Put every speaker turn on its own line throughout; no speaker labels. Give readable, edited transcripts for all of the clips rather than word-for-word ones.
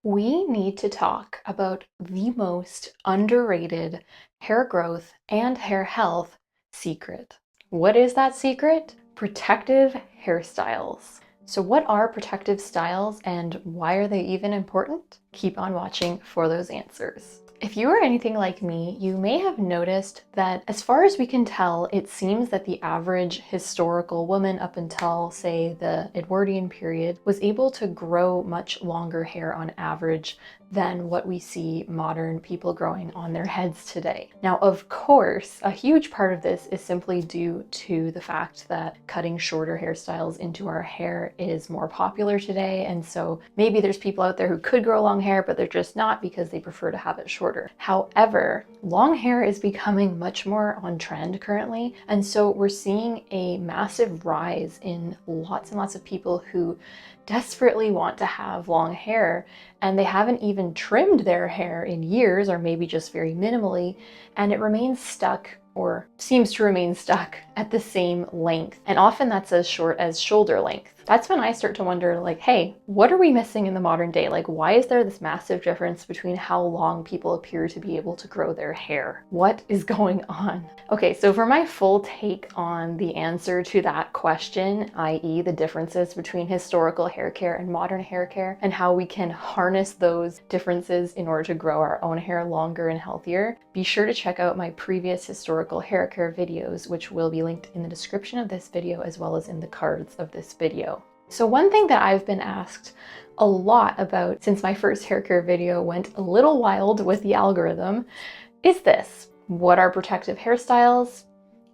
We need to talk about the most underrated hair growth and hair health secret. What is that secret? Protective hairstyles. So what are protective styles and why are they even important? Keep on watching for those answers. If you are anything like me, you may have noticed that as far as we can tell, it seems that the average historical woman up until, say, the Edwardian period was able to grow much longer hair on average than what we see modern people growing on their heads today. Now, of course, a huge part of this is simply due to the fact that cutting shorter hairstyles into our hair is more popular today, and so maybe there's people out there who could grow long hair, but they're just not because they prefer to have it shorter. However, long hair is becoming much more on trend currently, and so we're seeing a massive rise in lots and lots of people who desperately want to have long hair, and they haven't even trimmed their hair in years, or maybe just very minimally, and it remains stuck or seems to remain stuck at the same length. And often that's as short as shoulder length. That's when I start to wonder, like, hey, what are we missing in the modern day? Like, why is there this massive difference between how long people appear to be able to grow their hair? What is going on? Okay, so for my full take on the answer to that question, i.e. the differences between historical hair care and modern hair care, and how we can harness those differences in order to grow our own hair longer and healthier, be sure to check out my previous historical hair care videos, which will be linked in the description of this video as well as in the cards of this video. So one thing that I've been asked a lot about since my first hair care video went a little wild with the algorithm is this: what are protective hairstyles?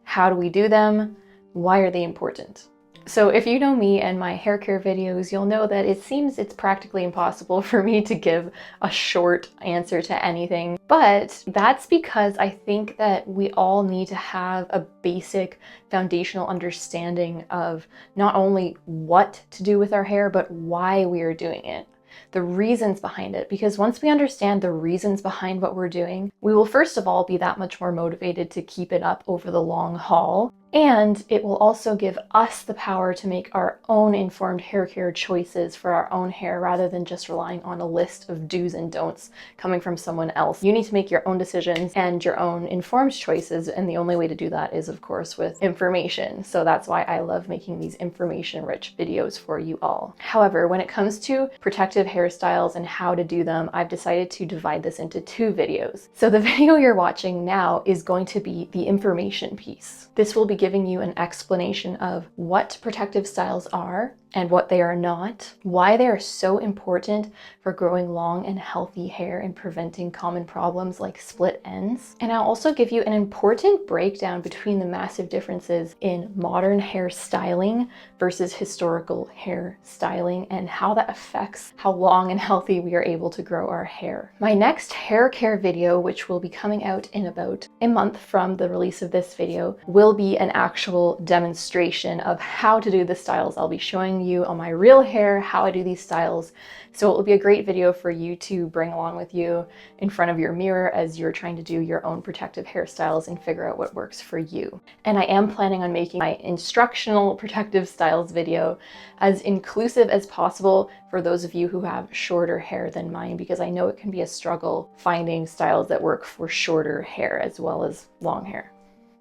How do we do them? Why are they important? So if you know me and my hair care videos, you'll know that it seems it's practically impossible for me to give a short answer to anything. But that's because I think that we all need to have a basic foundational understanding of not only what to do with our hair, but why we are doing it. The reasons behind it, because once we understand the reasons behind what we're doing, we will first of all be that much more motivated to keep it up over the long haul. And it will also give us the power to make our own informed hair care choices for our own hair rather than just relying on a list of do's and don'ts coming from someone else. You need to make your own decisions and your own informed choices, and the only way to do that is, of course, with information. So that's why I love making these information-rich videos for you all. However, when it comes to protective hairstyles and how to do them, I've decided to divide this into two videos. So the video you're watching now is going to be the information piece. This will be giving you an explanation of what protective styles are and what they are not, why they are so important for growing long and healthy hair and preventing common problems like split ends. And I'll also give you an important breakdown between the massive differences in modern hair styling versus historical hair styling and how that affects how long and healthy we are able to grow our hair. My next hair care video, which will be coming out in about a month from the release of this video, will be an actual demonstration of how to do the styles. I'll be showing you on my real hair how I do these styles. So it will be a great video for you to bring along with you in front of your mirror as you're trying to do your own protective hairstyles and figure out what works for you. And I am planning on making my instructional protective styles video as inclusive as possible for those of you who have shorter hair than mine, because I know it can be a struggle finding styles that work for shorter hair as well as long hair.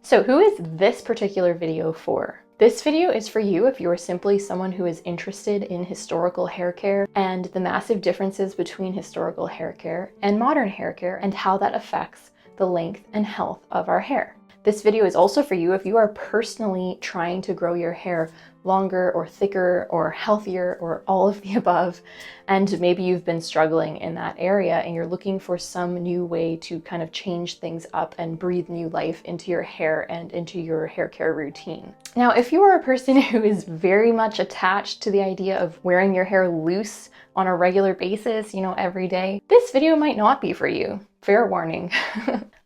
So who is this particular video for? This video is for you if you are simply someone who is interested in historical hair care and the massive differences between historical hair care and modern hair care and how that affects the length and health of our hair. This video is also for you if you are personally trying to grow your hair longer or thicker or healthier or all of the above, and maybe you've been struggling in that area and you're looking for some new way to kind of change things up and breathe new life into your hair and into your hair care routine. Now, if you are a person who is very much attached to the idea of wearing your hair loose on a regular basis, every day, this video might not be for you. Fair warning.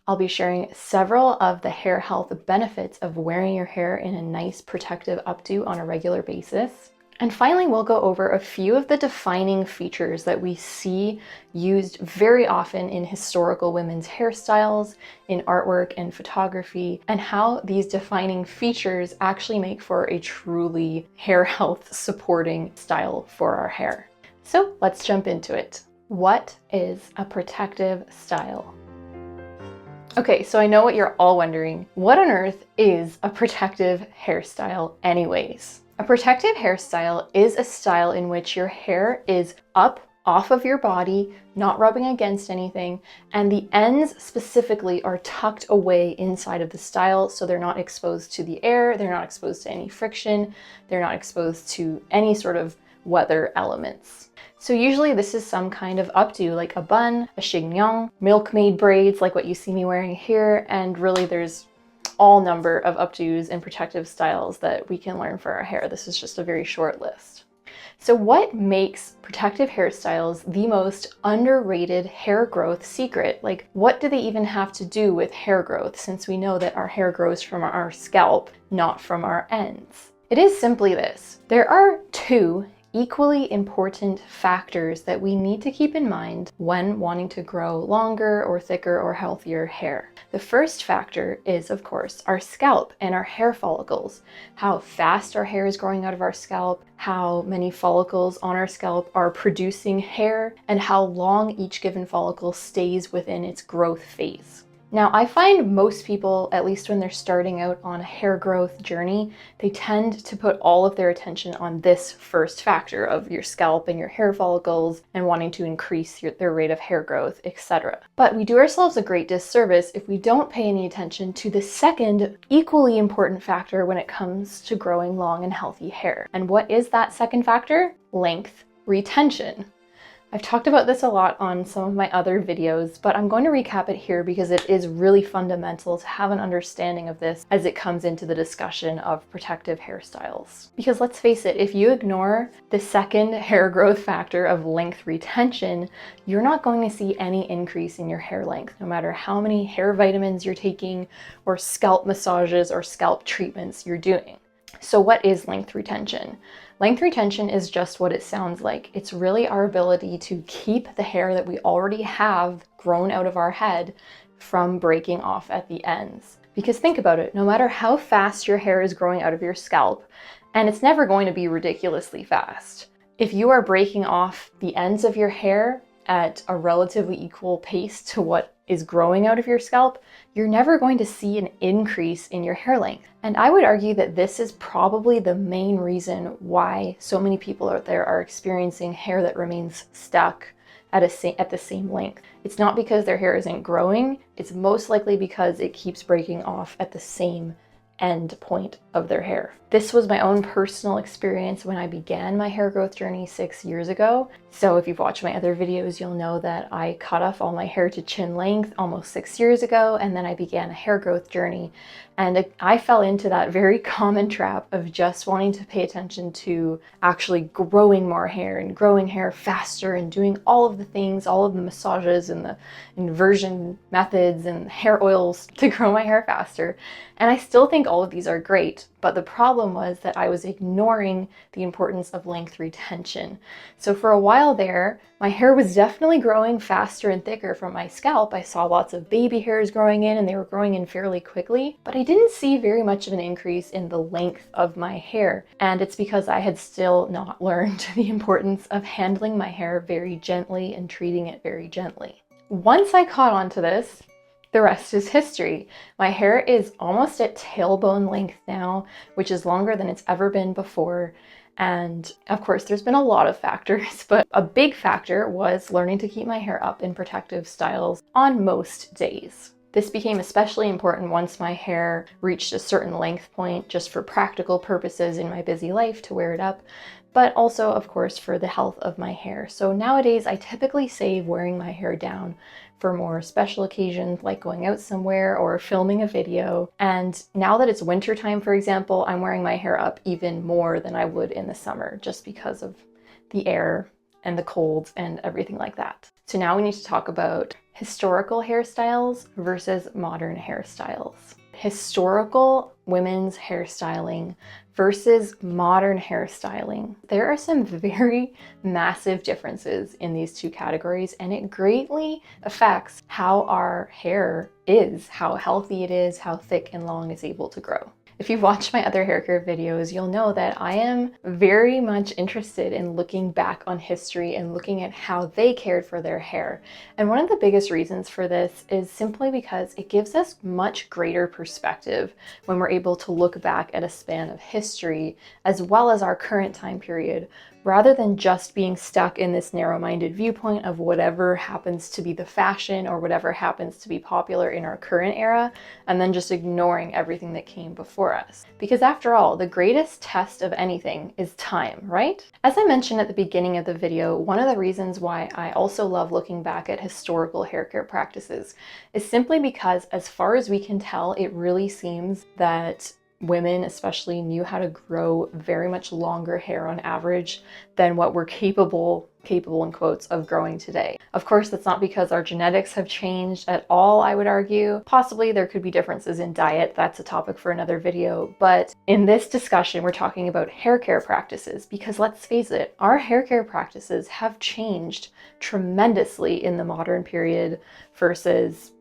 I'll be sharing several of the hair health benefits of wearing your hair in a nice protective updo on a regular basis. And finally, we'll go over a few of the defining features that we see used very often in historical women's hairstyles, in artwork and photography, and how these defining features actually make for a truly hair health supporting style for our hair. So let's jump into it. What is a protective style? Okay, so I know what you're all wondering. What on earth is a protective hairstyle anyways? A protective hairstyle is a style in which your hair is up off of your body, not rubbing against anything, and the ends specifically are tucked away inside of the style so they're not exposed to the air, they're not exposed to any friction, they're not exposed to any sort of weather elements. So usually this is some kind of updo, like a bun, a chignon, milkmaid braids like what you see me wearing here, and really there's all number of updos and protective styles that we can learn for our hair. This is just a very short list. So what makes protective hairstyles the most underrated hair growth secret? Like, what do they even have to do with hair growth, since we know that our hair grows from our scalp, not from our ends? It is simply this. There are two equally important factors that we need to keep in mind when wanting to grow longer or thicker or healthier hair. The first factor is, of course, our scalp and our hair follicles. How fast our hair is growing out of our scalp, how many follicles on our scalp are producing hair, and how long each given follicle stays within its growth phase. Now, I find most people, at least when they're starting out on a hair growth journey, they tend to put all of their attention on this first factor of your scalp and your hair follicles and wanting to increase their rate of hair growth, etc. But we do ourselves a great disservice if we don't pay any attention to the second equally important factor when it comes to growing long and healthy hair. And what is that second factor? Length retention. I've talked about this a lot on some of my other videos, but I'm going to recap it here because it is really fundamental to have an understanding of this as it comes into the discussion of protective hairstyles. Because let's face it, if you ignore the second hair growth factor of length retention, you're not going to see any increase in your hair length, no matter how many hair vitamins you're taking or scalp massages or scalp treatments you're doing. So what is length retention? Length retention is just what it sounds like. It's really our ability to keep the hair that we already have grown out of our head from breaking off at the ends. Because think about it, no matter how fast your hair is growing out of your scalp, and it's never going to be ridiculously fast, if you are breaking off the ends of your hair at a relatively equal pace to what is growing out of your scalp, you're never going to see an increase in your hair length. And I would argue that this is probably the main reason why so many people out there are experiencing hair that remains stuck at the same length. It's not because their hair isn't growing, it's most likely because it keeps breaking off at the same end point of their hair. This was my own personal experience when I began my hair growth journey 6 years ago. So if you've watched my other videos, you'll know that I cut off all my hair to chin length almost 6 years ago, and then I began a hair growth journey. And I fell into that very common trap of just wanting to pay attention to actually growing more hair and growing hair faster and doing all of the things, all of the massages and the inversion methods and hair oils to grow my hair faster. And I still think all of these are great, but the problem was that I was ignoring the importance of length retention. So for a while there, my hair was definitely growing faster and thicker from my scalp. I saw lots of baby hairs growing in, and they were growing in fairly quickly, but I didn't see very much of an increase in the length of my hair. And it's because I had still not learned the importance of handling my hair very gently and treating it very gently. Once I caught on to this, the rest is history. My hair is almost at tailbone length now, which is longer than it's ever been before. And of course, there's been a lot of factors, but a big factor was learning to keep my hair up in protective styles on most days. This became especially important once my hair reached a certain length point, just for practical purposes in my busy life to wear it up, but also, of course, for the health of my hair. So nowadays, I typically save wearing my hair down for more special occasions like going out somewhere or filming a video. And now that it's winter time, for example, I'm wearing my hair up even more than I would in the summer, just because of the air and the cold and everything like that. So now we need to talk about historical hairstyles versus modern hairstyles. Historical women's hairstyling versus modern hairstyling. There are some very massive differences in these two categories, and it greatly affects how our hair is, how healthy it is, how thick and long it's able to grow. If you've watched my other hair care videos, you'll know that I am very much interested in looking back on history and looking at how they cared for their hair. And one of the biggest reasons for this is simply because it gives us much greater perspective when we're able to look back at a span of history as well as our current time period, rather than just being stuck in this narrow-minded viewpoint of whatever happens to be the fashion or whatever happens to be popular in our current era, and then just ignoring everything that came before us. Because after all, the greatest test of anything is time, right? As I mentioned at the beginning of the video, one of the reasons why I also love looking back at historical hair care practices is simply because, as far as we can tell, it really seems that women especially knew how to grow very much longer hair on average than what we're capable in quotes of growing today. Of course, that's not because our genetics have changed at all, I would argue. Possibly there could be differences in diet. That's a topic for another video. But in this discussion, we're talking about hair care practices because, let's face it, our hair care practices have changed tremendously in the modern period versus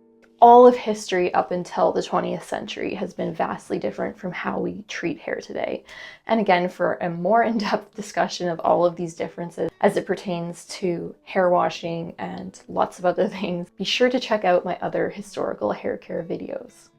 all of history up until the 20th century has been vastly different from how we treat hair today. And again, for a more in-depth discussion of all of these differences as it pertains to hair washing and lots of other things, be sure to check out my other historical hair care videos.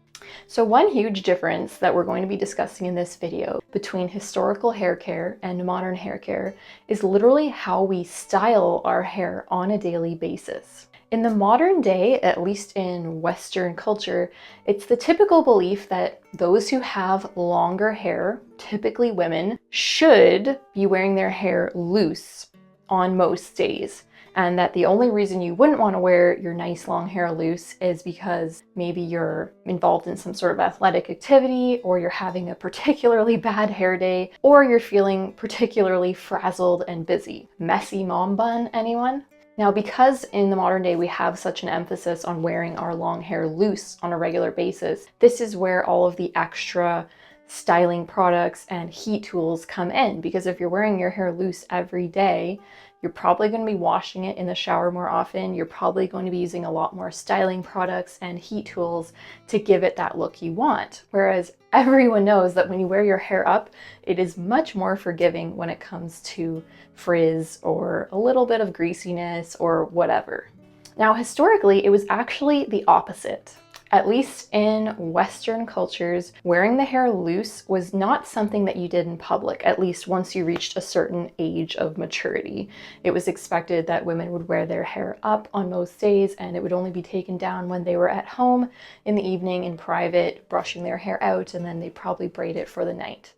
So one huge difference that we're going to be discussing in this video between historical hair care and modern hair care is literally how we style our hair on a daily basis. In the modern day, at least in Western culture, it's the typical belief that those who have longer hair, typically women, should be wearing their hair loose on most days. And that the only reason you wouldn't want to wear your nice long hair loose is because maybe you're involved in some sort of athletic activity, or you're having a particularly bad hair day, or you're feeling particularly frazzled and busy. Messy mom bun, anyone? Now, because in the modern day we have such an emphasis on wearing our long hair loose on a regular basis, this is where all of the extra styling products and heat tools come in. Because if you're wearing your hair loose every day, you're probably going to be washing it in the shower more often. You're probably going to be using a lot more styling products and heat tools to give it that look you want. Whereas everyone knows that when you wear your hair up, it is much more forgiving when it comes to frizz or a little bit of greasiness or whatever. Now, historically, it was actually the opposite. At least in Western cultures, wearing the hair loose was not something that you did in public, at least once you reached a certain age of maturity. It was expected that women would wear their hair up on most days, and it would only be taken down when they were at home in the evening in private, brushing their hair out, and then they'd probably braid it for the night.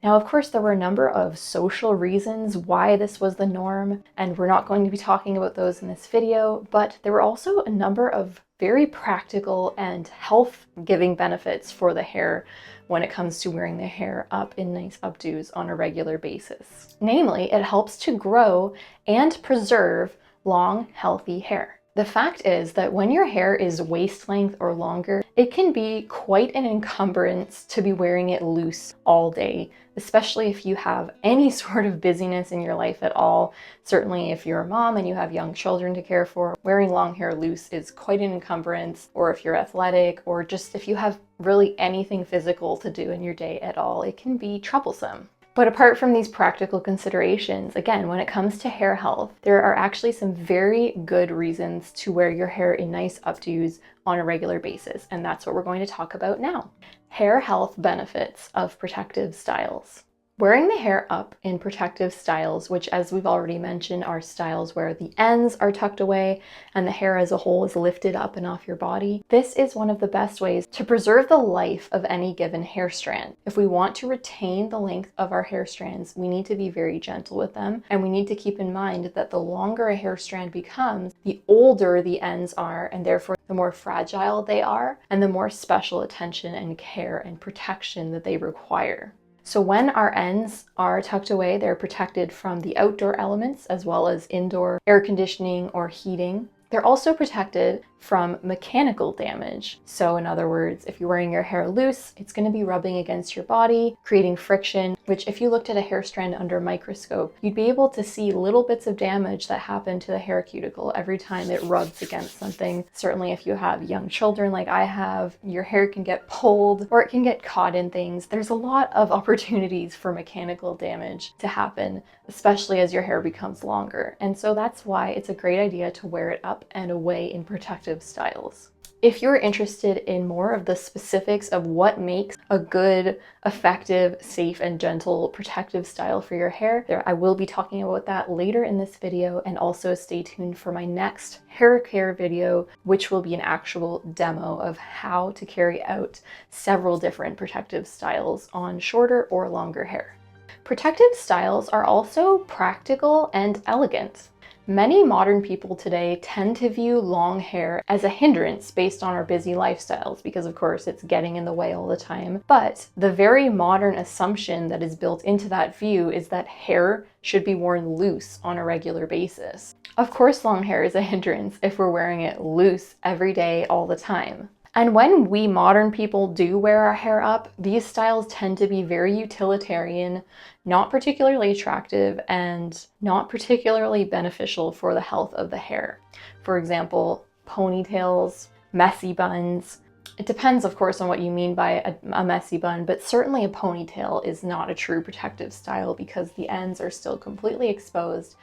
Now, of course, there were a number of social reasons why this was the norm, and we're not going to be talking about those in this video, but there were also a number of very practical and health-giving benefits for the hair when it comes to wearing the hair up in nice updos on a regular basis. Namely, it helps to grow and preserve long, healthy hair. The fact is that when your hair is waist length or longer, it can be quite an encumbrance to be wearing it loose all day, especially if you have any sort of busyness in your life at all. Certainly if you're a mom and you have young children to care for, wearing long hair loose is quite an encumbrance, or if you're athletic, or just if you have really anything physical to do in your day at all, it can be troublesome. But apart from these practical considerations, again, when it comes to hair health, there are actually some very good reasons to wear your hair in nice updos on a regular basis, and that's what we're going to talk about now. Hair health benefits of protective styles. Wearing the hair up in protective styles, which, as we've already mentioned, are styles where the ends are tucked away and the hair as a whole is lifted up and off your body, this is one of the best ways to preserve the life of any given hair strand. If we want to retain the length of our hair strands, we need to be very gentle with them, and we need to keep in mind that the longer a hair strand becomes, the older the ends are, and therefore the more fragile they are, and the more special attention and care and protection that they require. So when our ends are tucked away, they're protected from the outdoor elements as well as indoor air conditioning or heating. They're also protected from mechanical damage. So in other words, if you're wearing your hair loose, it's going to be rubbing against your body, creating friction, which if you looked at a hair strand under a microscope, you'd be able to see little bits of damage that happen to the hair cuticle every time it rubs against something. Certainly if you have young children like I have, your hair can get pulled or it can get caught in things. There's a lot of opportunities for mechanical damage to happen, especially as your hair becomes longer. And so that's why it's a great idea to wear it up and away in protective styles. If you're interested in more of the specifics of what makes a good, effective, safe, and gentle protective style for your hair, I will be talking about that later in this video, and also stay tuned for my next hair care video, which will be an actual demo of how to carry out several different protective styles on shorter or longer hair. Protective styles are also practical and elegant. Many modern people today tend to view long hair as a hindrance based on our busy lifestyles because, of course, it's getting in the way all the time. But the very modern assumption that is built into that view is that hair should be worn loose on a regular basis. Of course, long hair is a hindrance if we're wearing it loose every day, all the time. And when we modern people do wear our hair up, these styles tend to be very utilitarian, not particularly attractive, and not particularly beneficial for the health of the hair. For example, ponytails, messy buns. It depends, of course, on what you mean by a messy bun, but certainly a ponytail is not a true protective style because the ends are still completely exposed.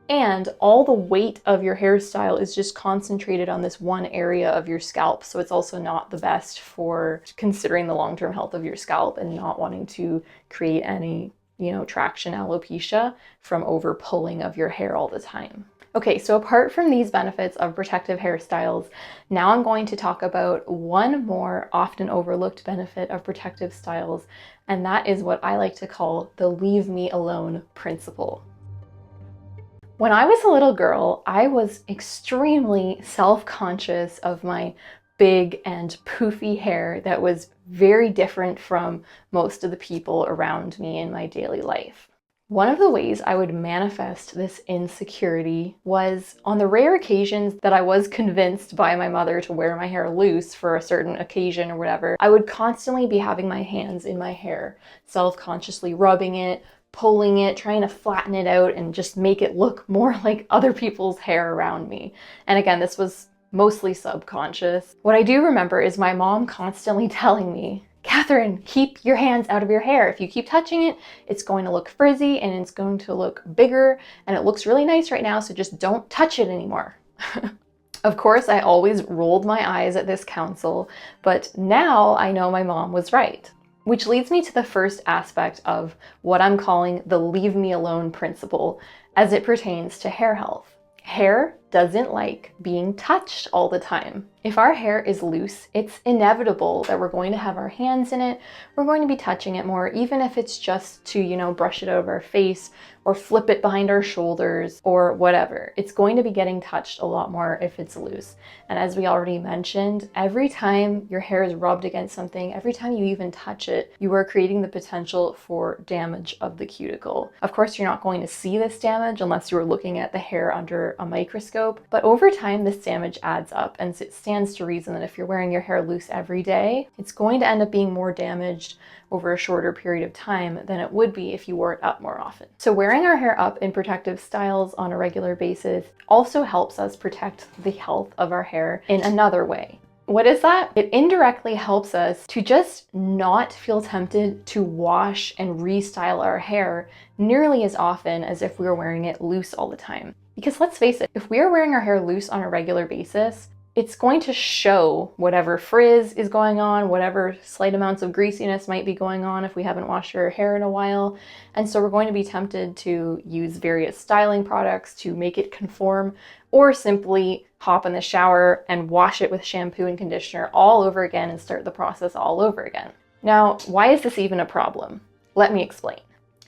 And all the weight of your hairstyle is just concentrated on this one area of your scalp. So it's also not the best for considering the long-term health of your scalp and not wanting to create any, traction alopecia from over pulling of your hair all the time. Okay, so apart from these benefits of protective hairstyles, now I'm going to talk about one more often overlooked benefit of protective styles, and that is what I like to call the leave me alone principle. When I was a little girl, I was extremely self-conscious of my big and poofy hair that was very different from most of the people around me in my daily life. One of the ways I would manifest this insecurity was on the rare occasions that I was convinced by my mother to wear my hair loose for a certain occasion or whatever, I would constantly be having my hands in my hair, self-consciously rubbing it, pulling it, trying to flatten it out and just make it look more like other people's hair around me. And again, this was mostly subconscious. What I do remember is my mom constantly telling me, Catherine, keep your hands out of your hair. If you keep touching it, it's going to look frizzy and it's going to look bigger, and it looks really nice right now, so just don't touch it anymore. Of course, I always rolled my eyes at this counsel, but now I know my mom was right. Which leads me to the first aspect of what I'm calling the leave me alone principle as it pertains to hair health. Hair doesn't like being touched all the time. If our hair is loose, it's inevitable that we're going to have our hands in it, we're going to be touching it more, even if it's just to, brush it out of our face or flip it behind our shoulders or whatever. It's going to be getting touched a lot more if it's loose. And as we already mentioned, every time your hair is rubbed against something, every time you even touch it, you are creating the potential for damage of the cuticle. Of course, you're not going to see this damage unless you're looking at the hair under a microscope, but over time, this damage adds up, and it stands to reason that if you're wearing your hair loose every day, it's going to end up being more damaged over a shorter period of time than it would be if you wore it up more often. So wearing our hair up in protective styles on a regular basis also helps us protect the health of our hair in another way. What is that? It indirectly helps us to just not feel tempted to wash and restyle our hair nearly as often as if we were wearing it loose all the time. Because let's face it, if we are wearing our hair loose on a regular basis, it's going to show whatever frizz is going on, whatever slight amounts of greasiness might be going on if we haven't washed our hair in a while. And so we're going to be tempted to use various styling products to make it conform, or simply hop in the shower and wash it with shampoo and conditioner all over again and start the process all over again. Now, why is this even a problem? Let me explain.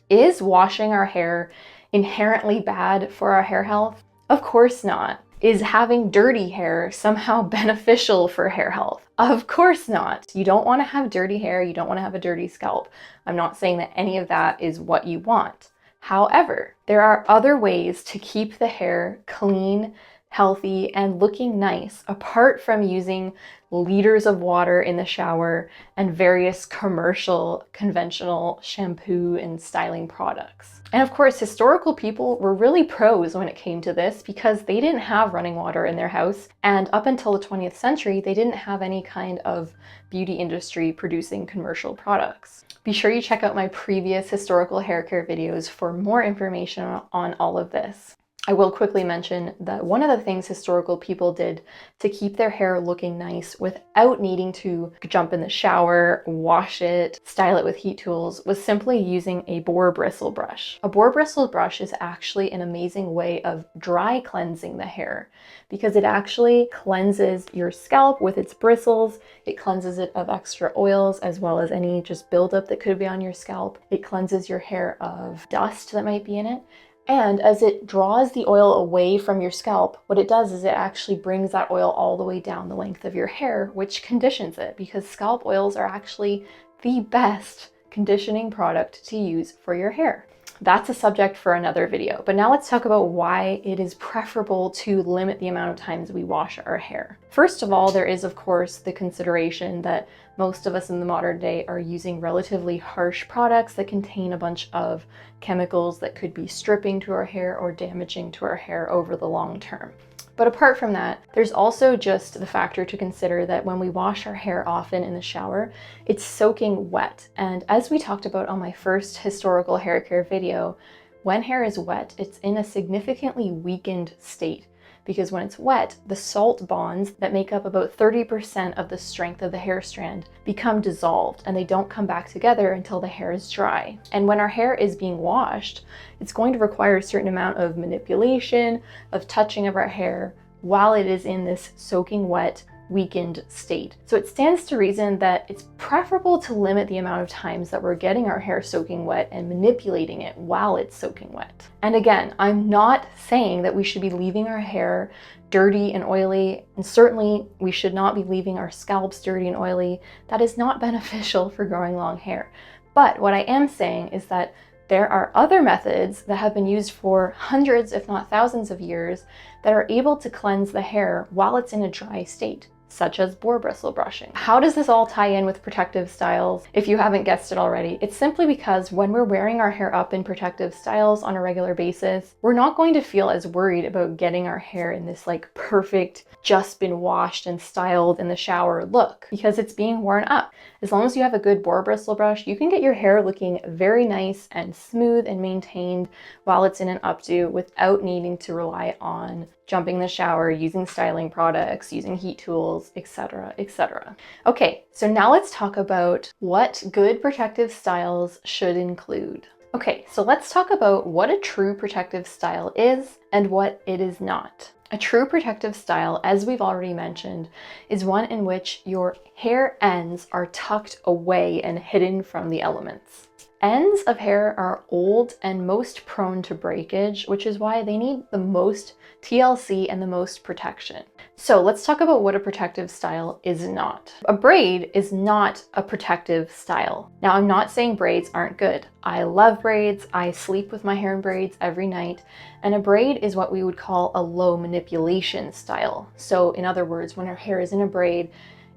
Is washing our hair inherently bad for our hair health? Of course not. Is having dirty hair somehow beneficial for hair health? Of course not. You don't want to have dirty hair. You don't want to have a dirty scalp. I'm not saying that any of that is what you want. However, there are other ways to keep the hair clean healthy, and looking nice, apart from using liters of water in the shower and various commercial, conventional shampoo and styling products. And of course, historical people were really pros when it came to this because they didn't have running water in their house. And up until the 20th century, they didn't have any kind of beauty industry producing commercial products. Be sure you check out my previous historical hair care videos for more information on all of this. I will quickly mention that one of the things historical people did to keep their hair looking nice without needing to jump in the shower, wash it, style it with heat tools was simply using a boar bristle brush. A boar bristle brush is actually an amazing way of dry cleansing the hair because it actually cleanses your scalp with its bristles. It cleanses it of extra oils as well as any just buildup that could be on your scalp. It cleanses your hair of dust that might be in it. And as it draws the oil away from your scalp, what it does is it actually brings that oil all the way down the length of your hair, which conditions it because scalp oils are actually the best conditioning product to use for your hair. That's a subject for another video, but now let's talk about why it is preferable to limit the amount of times we wash our hair. First of all, there is of course the consideration that most of us in the modern day are using relatively harsh products that contain a bunch of chemicals that could be stripping to our hair or damaging to our hair over the long term. But apart from that, there's also just the factor to consider that when we wash our hair often in the shower, it's soaking wet. And as we talked about on my first historical hair care video, when hair is wet, it's in a significantly weakened state because when it's wet, the salt bonds that make up about 30% of the strength of the hair strand become dissolved and they don't come back together until the hair is dry. And when our hair is being washed, it's going to require a certain amount of manipulation, of touching of our hair while it is in this soaking wet, weakened state. So it stands to reason that it's preferable to limit the amount of times that we're getting our hair soaking wet and manipulating it while it's soaking wet. And again, I'm not saying that we should be leaving our hair dirty and oily, and certainly we should not be leaving our scalps dirty and oily. That is not beneficial for growing long hair. But what I am saying is that there are other methods that have been used for hundreds, if not thousands of years that are able to cleanse the hair while it's in a dry state, such as boar bristle brushing. How does this all tie in with protective styles? If you haven't guessed it already, it's simply because when we're wearing our hair up in protective styles on a regular basis, we're not going to feel as worried about getting our hair in this like perfect, just been washed and styled in the shower look because it's being worn up. As long as you have a good boar bristle brush, you can get your hair looking very nice and smooth and maintained while it's in an updo without needing to rely on jumping in the shower, using styling products, using heat tools, etc., etc. Okay, so now let's talk about what good protective styles should include. Okay, so let's talk about what a true protective style is and what it is not. A true protective style, as we've already mentioned, is one in which your hair ends are tucked away and hidden from the elements. Ends of hair are old and most prone to breakage, which is why they need the most TLC and the most protection. So let's talk about what a protective style is not. A braid is not a protective style. Now, I'm not saying braids aren't good. I love braids. I sleep with my hair in braids every night. And a braid is what we would call a low manipulation style. So in other words, when our hair is in a braid,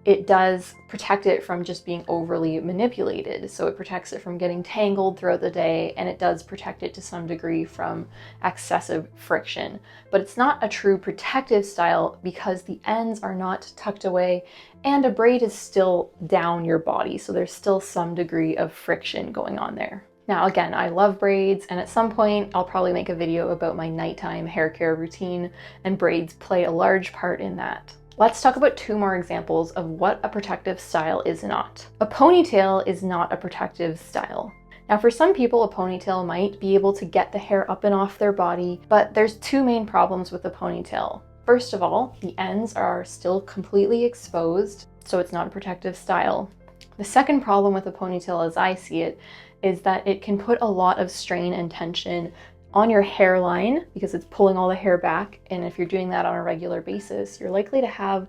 it does protect it from just being overly manipulated. So it protects it from getting tangled throughout the day, and it does protect it to some degree from excessive friction. But it's not a true protective style because the ends are not tucked away and a braid is still down your body. So there's still some degree of friction going on there. Now, again, I love braids, and at some point I'll probably make a video about my nighttime hair care routine, and braids play a large part in that. Let's talk about two more examples of what a protective style is not. A ponytail is not a protective style. Now, for some people, a ponytail might be able to get the hair up and off their body, but there's two main problems with a ponytail. First of all, the ends are still completely exposed, so it's not a protective style. The second problem with a ponytail, as I see it, is that it can put a lot of strain and tension on your hairline because it's pulling all the hair back. And if you're doing that on a regular basis, you're likely to have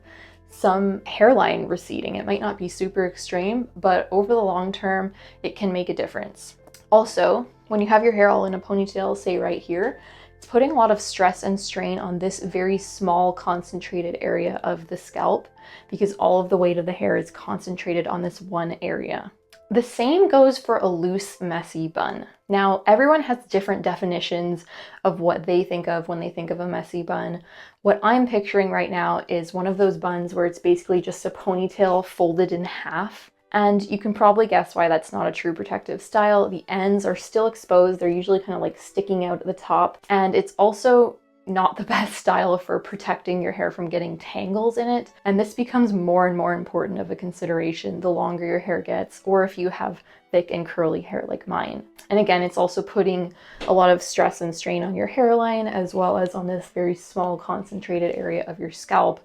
some hairline receding. It might not be super extreme, but over the long term, it can make a difference. Also, when you have your hair all in a ponytail, say right here, It's putting a lot of stress and strain on this very small concentrated area of the scalp because all of the weight of the hair is concentrated on this one area. The same goes for a loose, messy bun. Now, everyone has different definitions of what they think of when they think of a messy bun. What I'm picturing right now is one of those buns where it's basically just a ponytail folded in half. And you can probably guess why that's not a true protective style. The ends are still exposed. They're usually kind of like sticking out at the top. And it's also not the best style for protecting your hair from getting tangles in it. And this becomes more and more important of a consideration the longer your hair gets, or if you have thick and curly hair like mine. And again, it's also putting a lot of stress and strain on your hairline, as well as on this very small concentrated area of your scalp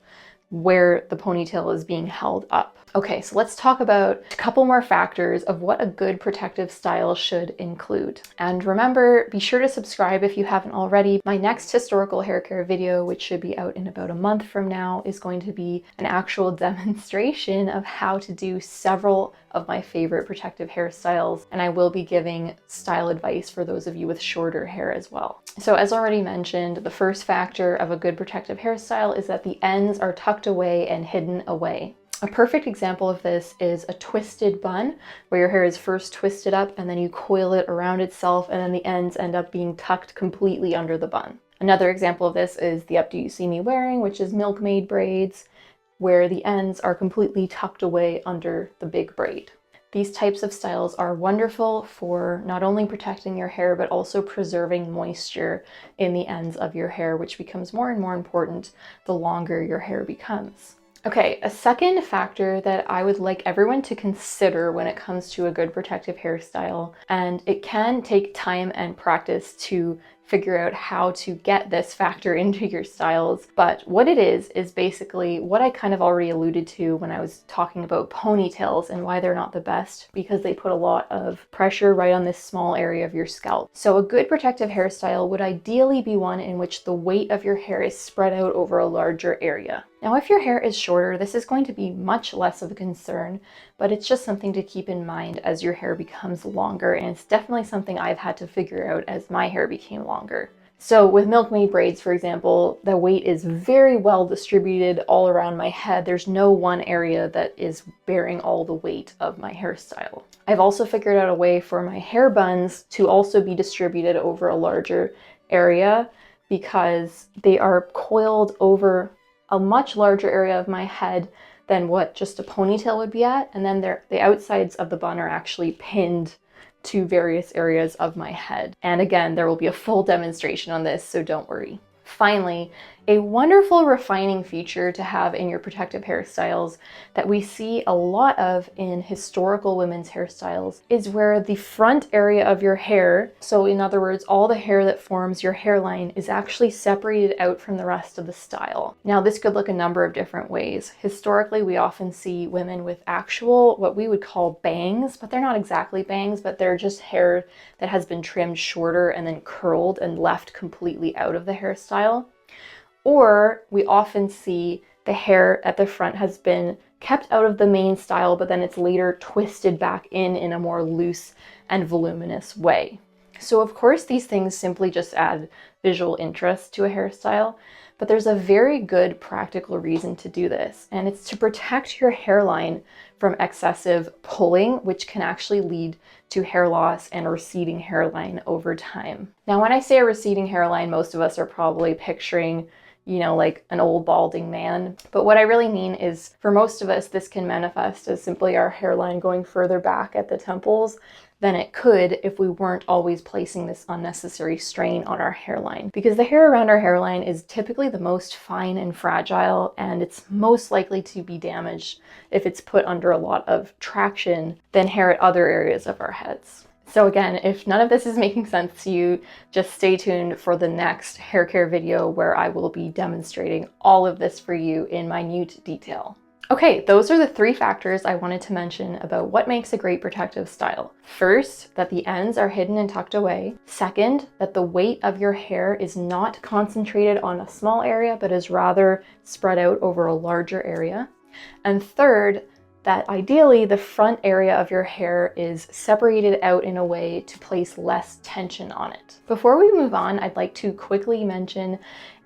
where the ponytail is being held up. Okay, so let's talk about a couple more factors of what a good protective style should include. And remember, be sure to subscribe if you haven't already. My next historical hair care video, which should be out in about a month from now, is going to be an actual demonstration of how to do several of my favorite protective hairstyles, and I will be giving style advice for those of you with shorter hair as well. So as already mentioned, the first factor of a good protective hairstyle is that the ends are tucked away and hidden away. A perfect example of this is a twisted bun, where your hair is first twisted up and then you coil it around itself, and then the ends end up being tucked completely under the bun. Another example of this is the updo you see me wearing, which is milkmaid braids, where the ends are completely tucked away under the big braid. These types of styles are wonderful for not only protecting your hair, but also preserving moisture in the ends of your hair, which becomes more and more important the longer your hair becomes. Okay, a second factor that I would like everyone to consider when it comes to a good protective hairstyle, and it can take time and practice to figure out how to get this factor into your styles, but what it is basically what I kind of already alluded to when I was talking about ponytails and why they're not the best, because they put a lot of pressure right on this small area of your scalp. So a good protective hairstyle would ideally be one in which the weight of your hair is spread out over a larger area. Now, if your hair is shorter, this is going to be much less of a concern, but it's just something to keep in mind as your hair becomes longer, and it's definitely something I've had to figure out as my hair became longer. So with milkmaid braids, for example, the weight is very well distributed all around my head. There's no one area that is bearing all the weight of my hairstyle. I've also figured out a way for my hair buns to also be distributed over a larger area, because they are coiled over a much larger area of my head than what just a ponytail would be at, and then the outsides of the bun are actually pinned to various areas of my head. And again, there will be a full demonstration on this, so don't worry. Finally, a wonderful refining feature to have in your protective hairstyles that we see a lot of in historical women's hairstyles is where the front area of your hair, so in other words, all the hair that forms your hairline, is actually separated out from the rest of the style. Now, this could look a number of different ways. Historically, we often see women with actual, what we would call bangs, but they're not exactly bangs, but they're just hair that has been trimmed shorter and then curled and left completely out of the hairstyle. Or we often see the hair at the front has been kept out of the main style, but then it's later twisted back in a more loose and voluminous way. So of course, these things simply just add visual interest to a hairstyle, but there's a very good practical reason to do this, and it's to protect your hairline from excessive pulling, which can actually lead to hair loss and a receding hairline over time. Now, when I say a receding hairline, most of us are probably picturing, you know, like an old balding man. But what I really mean is, for most of us, this can manifest as simply our hairline going further back at the temples than it could if we weren't always placing this unnecessary strain on our hairline. Because the hair around our hairline is typically the most fine and fragile, and it's most likely to be damaged if it's put under a lot of traction than hair at other areas of our heads. So again, if none of this is making sense to you, just stay tuned for the next hair care video where I will be demonstrating all of this for you in minute detail. Okay, those are the 3 factors I wanted to mention about what makes a great protective style. First, that the ends are hidden and tucked away. Second, that the weight of your hair is not concentrated on a small area, but is rather spread out over a larger area. And third, that ideally the front area of your hair is separated out in a way to place less tension on it. Before we move on, I'd like to quickly mention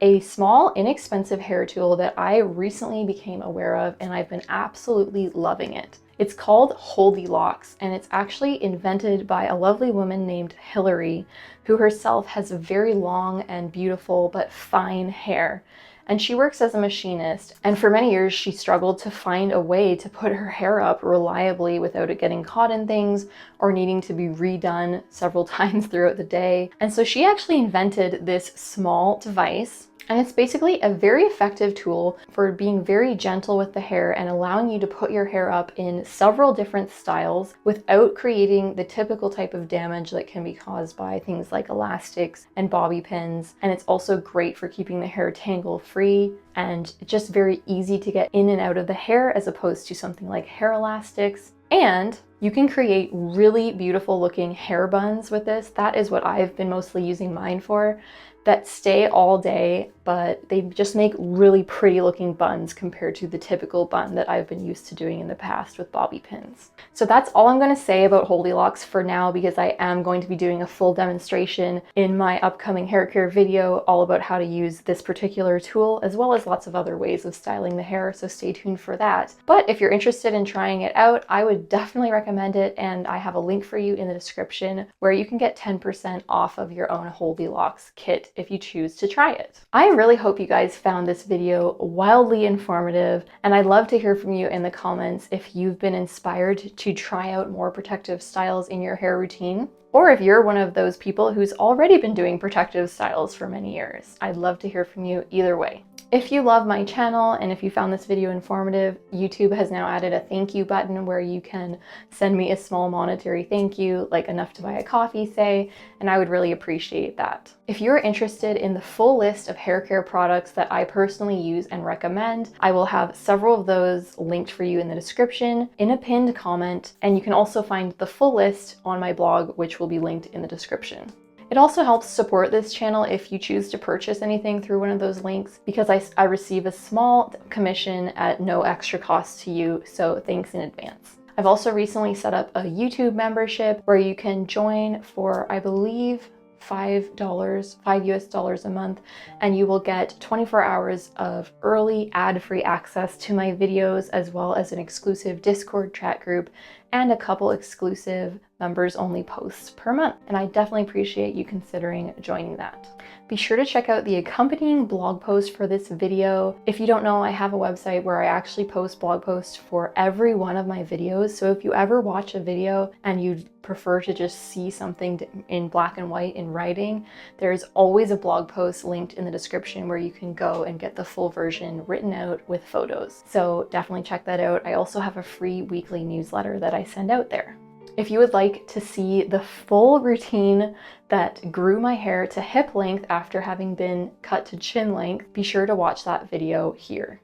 a small, inexpensive hair tool that I recently became aware of, and I've been absolutely loving it. It's called Holdi-Locks, and it's actually invented by a lovely woman named Hillary, who herself has very long and beautiful but fine hair. And she works as a machinist, and for many years she struggled to find a way to put her hair up reliably without it getting caught in things or needing to be redone several times throughout the day. And so she actually invented this small device, and it's basically a very effective tool for being very gentle with the hair and allowing you to put your hair up in several different styles without creating the typical type of damage that can be caused by things like elastics and bobby pins. And it's also great for keeping the hair tangle free and just very easy to get in and out of the hair as opposed to something like hair elastics. And you can create really beautiful looking hair buns with this. That is what I've been mostly using mine for, that stay all day, but they just make really pretty looking buns compared to the typical bun that I've been used to doing in the past with bobby pins. So that's all I'm going to say about Holdi-Locks for now, because I am going to be doing a full demonstration in my upcoming hair care video all about how to use this particular tool, as well as lots of other ways of styling the hair, so stay tuned for that. But if you're interested in trying it out, I would definitely recommend it, and I have a link for you in the description where you can get 10% off of your own Holdi-Locks kit if you choose to try it. I really hope you guys found this video wildly informative, and I'd love to hear from you in the comments if you've been inspired to try out more protective styles in your hair routine, or if you're one of those people who's already been doing protective styles for many years. I'd love to hear from you either way. If you love my channel and if you found this video informative, YouTube has now added a thank you button where you can send me a small monetary thank you, like enough to buy a coffee, say, and I would really appreciate that. If you're interested in the full list of hair care products that I personally use and recommend, I will have several of those linked for you in the description, in a pinned comment, and you can also find the full list on my blog, which will be linked in the description. It also helps support this channel if you choose to purchase anything through one of those links, because I receive a small commission at no extra cost to you, so thanks in advance. I've also recently set up a YouTube membership where you can join for, I believe, $5 US a month, and you will get 24 hours of early ad-free access to my videos, as well as an exclusive Discord chat group and a couple exclusive members only posts per month. And I definitely appreciate you considering joining that. Be sure to check out the accompanying blog post for this video. If you don't know, I have a website where I actually post blog posts for every one of my videos. So if you ever watch a video and you prefer to just see something in black and white in writing, there's always a blog post linked in the description where you can go and get the full version written out with photos. So definitely check that out. I also have a free weekly newsletter that I send out there. If you would like to see the full routine that grew my hair to hip length after having been cut to chin length, be sure to watch that video here.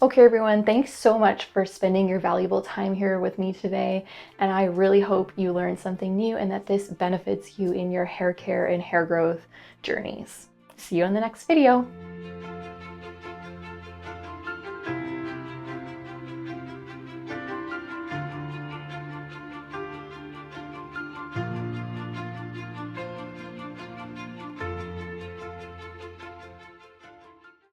Okay everyone, thanks so much for spending your valuable time here with me today, and I really hope you learned something new and that this benefits you in your hair care and hair growth journeys. See you in the next video.